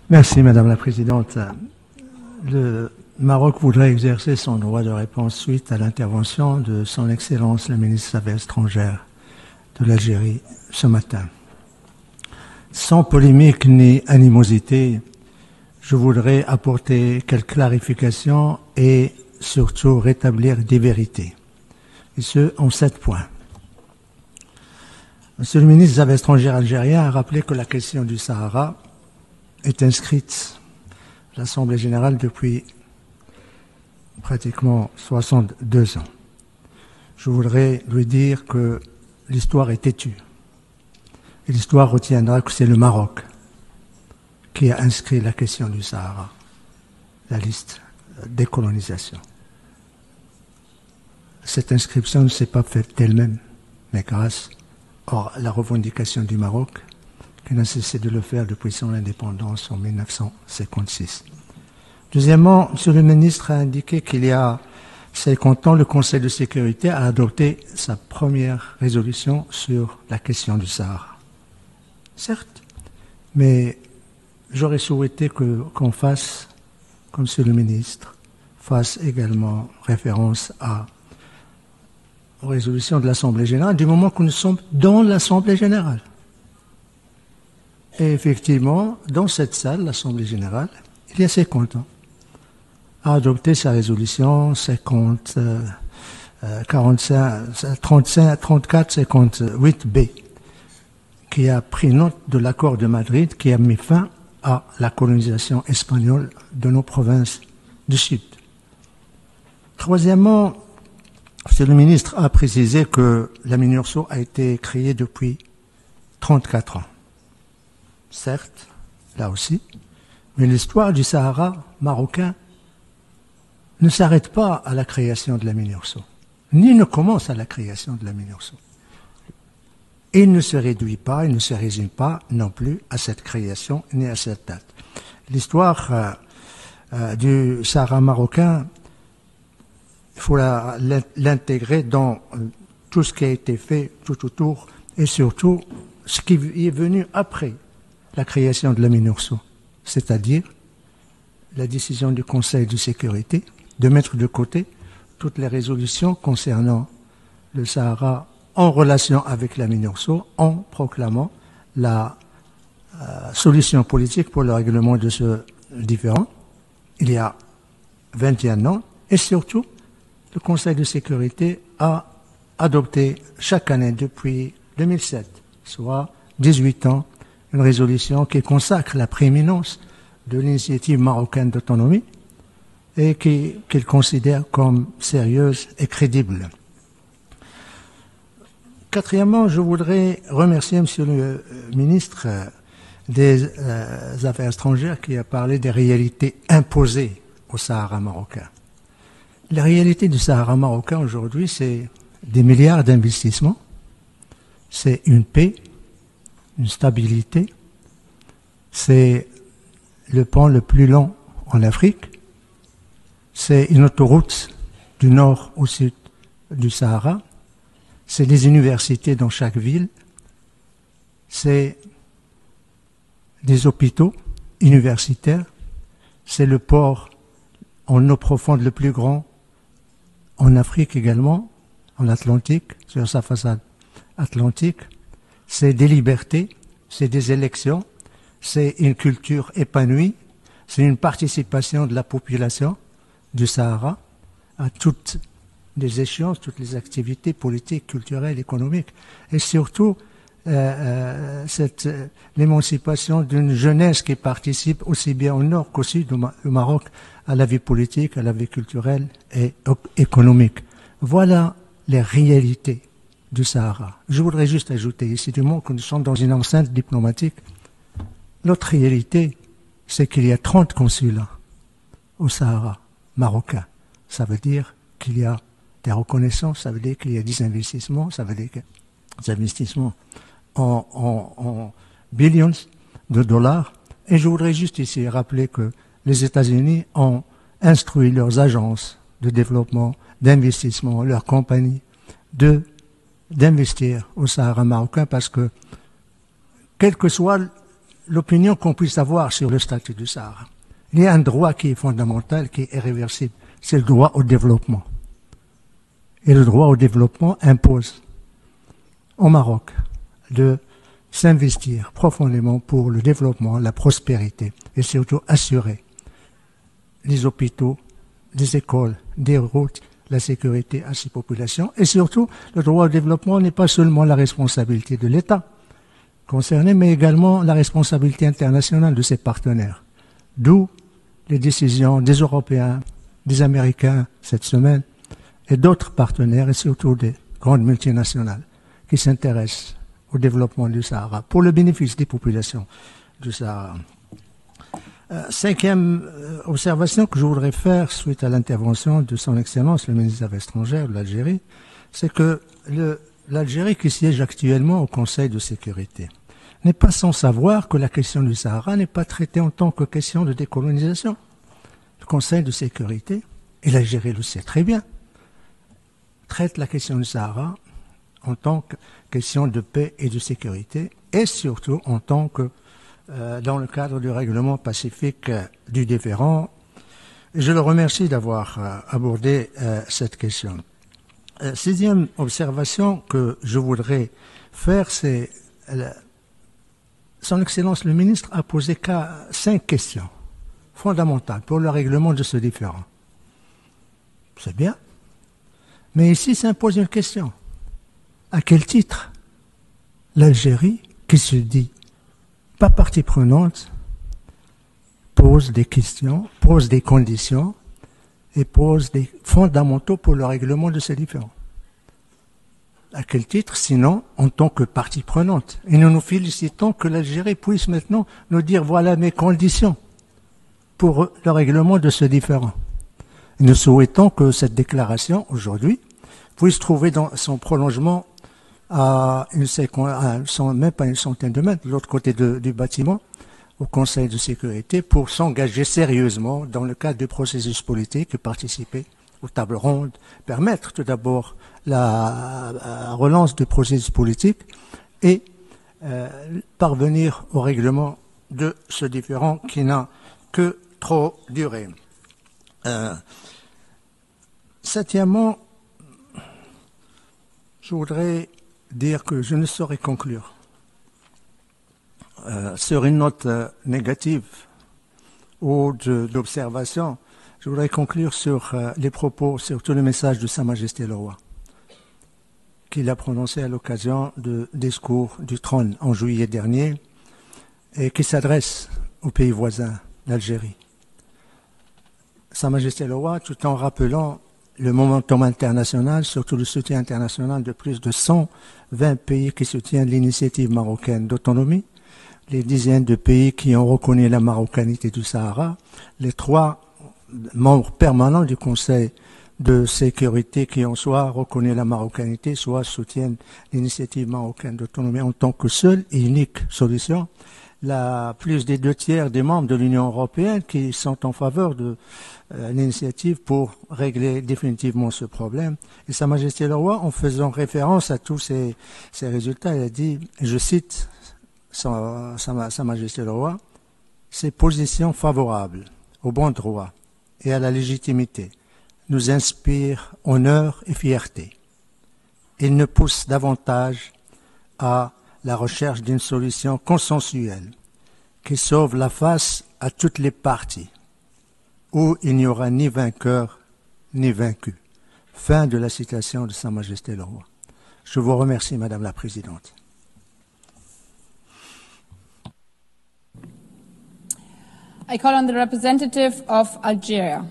Merci, Madame la Présidente. Le Maroc voudrait exercer son droit de réponse suite à l'intervention de Son Excellence, le ministre des Affaires étrangères de l'Algérie, ce matin. Sans polémique ni animosité, je voudrais apporter quelques clarifications et surtout rétablir des vérités. Et ce, en 7 points. Monsieur le ministre des Affaires étrangères algérien a rappelé que la question du Sahara est inscrite à l'Assemblée générale depuis pratiquement 62 ans. Je voudrais lui dire que l'histoire est têtue. Et l'histoire retiendra que c'est le Maroc qui a inscrit la question du Sahara, la liste décolonisation. Cette inscription ne s'est pas faite d'elle-même, mais grâce à la revendication du Maroc, qui n'a cessé de le faire depuis son indépendance en 1956. Deuxièmement, M. le ministre a indiqué qu'il y a 50 ans, le Conseil de sécurité a adopté sa première résolution sur la question du Sahara. Certes, mais j'aurais souhaité qu'on fasse, comme M. le ministre, fasse également référence aux résolutions de l'Assemblée générale, du moment que nous sommes dans l'Assemblée générale. Et effectivement, dans cette salle, l'Assemblée générale, il y a 50 ans, a adopté sa résolution 34-58B, qui a pris note de l'accord de Madrid qui a mis fin à la colonisation espagnole de nos provinces du Sud. Troisièmement, M. le ministre a précisé que la MINURSO a été créée depuis 34 ans. Certes, là aussi, mais l'histoire du Sahara marocain ne s'arrête pas à la création de la MINURSO, ni ne commence à la création de la MINURSO. Il ne se réduit pas, il ne se résume pas non plus à cette création ni à cette date. L'histoire du Sahara marocain, il faut l'intégrer dans tout ce qui a été fait tout autour et surtout ce qui est venu après la création de la MINURSO, c'est-à-dire la décision du Conseil de sécurité de mettre de côté toutes les résolutions concernant le Sahara en relation avec la MINURSO en proclamant la solution politique pour le règlement de ce différend il y a 21 ans et surtout le Conseil de sécurité a adopté chaque année depuis 2007, soit 18 ans, une résolution qui consacre la prééminence de l'initiative marocaine d'autonomie et qu'il considère comme sérieuse et crédible. Quatrièmement, je voudrais remercier M. le ministre des Affaires étrangères qui a parlé des réalités imposées au Sahara marocain. La réalité du Sahara marocain aujourd'hui, c'est des milliards d'investissements, c'est une paix, une stabilité, c'est le pont le plus long en Afrique, c'est une autoroute du nord au sud du Sahara, c'est des universités dans chaque ville, c'est des hôpitaux universitaires, c'est le port en eau profonde le plus grand en Afrique également, en Atlantique, sur sa façade atlantique, c'est des libertés, c'est des élections, c'est une culture épanouie, c'est une participation de la population du Sahara à toutes les échéances, toutes les activités politiques, culturelles, économiques, et surtout l'émancipation d'une jeunesse qui participe aussi bien au nord qu'au sud du Maroc à la vie politique, à la vie culturelle et économique. Voilà les réalités du Sahara. Je voudrais juste ajouter ici du moment que nous sommes dans une enceinte diplomatique. L'autre réalité, c'est qu'il y a 30 consulats au Sahara marocain. Ça veut dire qu'il y a des reconnaissances, ça veut dire qu'il y a des investissements, ça veut dire que des investissements en billions de dollars. Et je voudrais juste ici rappeler que les États-Unis ont instruit leurs agences de développement, d'investissement, leurs compagnies, d'investir au Sahara marocain parce que, quelle que soit l'opinion qu'on puisse avoir sur le statut du Sahara. Il y a un droit qui est fondamental, qui est irréversible. C'est le droit au développement. Et le droit au développement impose au Maroc de s'investir profondément pour le développement, la prospérité et surtout assurer les hôpitaux, les écoles, des routes, la sécurité à ces populations. Et surtout, le droit au développement n'est pas seulement la responsabilité de l'État concerné, mais également la responsabilité internationale de ses partenaires. D'où les décisions des Européens, des Américains cette semaine, et d'autres partenaires, et surtout des grandes multinationales, qui s'intéressent au développement du Sahara, pour le bénéfice des populations du Sahara. Cinquième observation que je voudrais faire suite à l'intervention de son Excellence, le ministre des Affaires étrangères de l'Algérie, c'est que l'Algérie qui siège actuellement au Conseil de sécurité n'est pas sans savoir que la question du Sahara n'est pas traitée en tant que question de décolonisation. Le Conseil de sécurité, et l'Algérie le sait très bien, traite la question du Sahara en tant que question de paix et de sécurité, et surtout en tant que dans le cadre du règlement pacifique du différend. Je le remercie d'avoir abordé cette question. Sixième observation que je voudrais faire, c'est Son Excellence le ministre a posé 5 questions fondamentales pour le règlement de ce différend. C'est bien. Mais ici s'impose une question. À quel titre l'Algérie, qui se dit pas partie prenante, pose des questions, pose des conditions et pose des fondamentaux pour le règlement de ces différends? À quel titre, sinon, en tant que partie prenante? Et nous nous félicitons que l'Algérie puisse maintenant nous dire voilà mes conditions pour le règlement de ce différend. Et nous souhaitons que cette déclaration, aujourd'hui, puisse trouver dans son prolongement à même pas une centaine de mètres, de l'autre côté du bâtiment, au Conseil de sécurité, pour s'engager sérieusement dans le cadre du processus politique et participer aux tables rondes, permettre tout d'abord la relance du processus politique et parvenir au règlement de ce différend qui n'a que trop duré. Septièmement, je voudrais dire que je ne saurais conclure sur une note négative ou d'observation. Je voudrais conclure sur les propos, surtout le message de Sa Majesté le Roi, qu'il a prononcé à l'occasion du discours du trône en juillet dernier et qui s'adresse aux pays voisins d'Algérie. Sa Majesté le Roi, tout en rappelant le momentum international, surtout le soutien international de plus de 120 pays qui soutiennent l'initiative marocaine d'autonomie, les dizaines de pays qui ont reconnu la marocanité du Sahara, les 3 membres permanents du Conseil de sécurité qui ont soit reconnu la marocanité, soit soutiennent l'initiative marocaine d'autonomie en tant que seule et unique solution. Plus des 2/3 des membres de l'Union européenne qui sont en faveur de l'initiative pour régler définitivement ce problème. Et Sa Majesté le Roi, en faisant référence à tous ces résultats, il a dit, je cite Sa Majesté le Roi, « Ces positions favorables au bon droit et à la légitimité nous inspirent honneur et fierté. Ils nous poussent davantage à la recherche d'une solution consensuelle qui sauve la face à toutes les parties, où il n'y aura ni vainqueur ni vaincu. » Fin de la citation de Sa Majesté le Roi. Je vous remercie, Madame la Présidente. I call on the representative of Algeria.